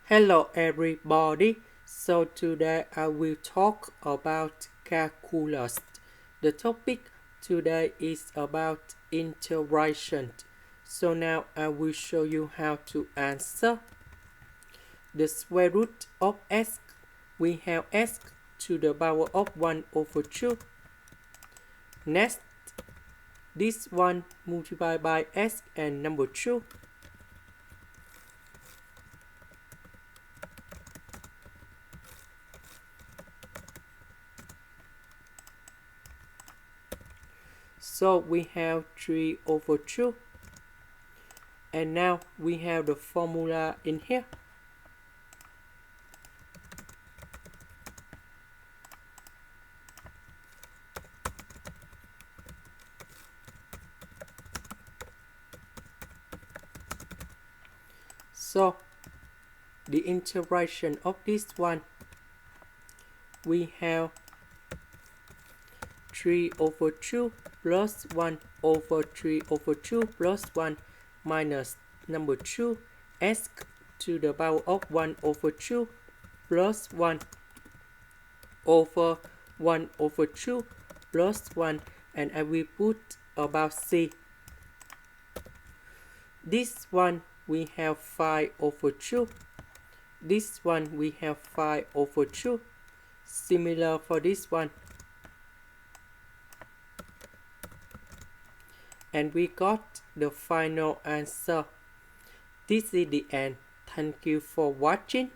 Hello everybody. So today I will talk about calculus. The topic today is about integration. So now I will show you how to answer. The square root of s, we have s to the power of 1 over 2. Next, this one multiplied by s and number 2. So we have 3 over 2. And now we have the formula in here. So the integration of this one, we have 3 over 2 plus 1 over 3 over 2 plus 1 minus number 2 s to the power of 1 over 2 plus 1 over 1 over 2 plus 1, and I will put about c. This one we have 5 over 2. This one we have 5 over 2. Similar for this one. And we got the final answer. This is the end. Thank you for watching.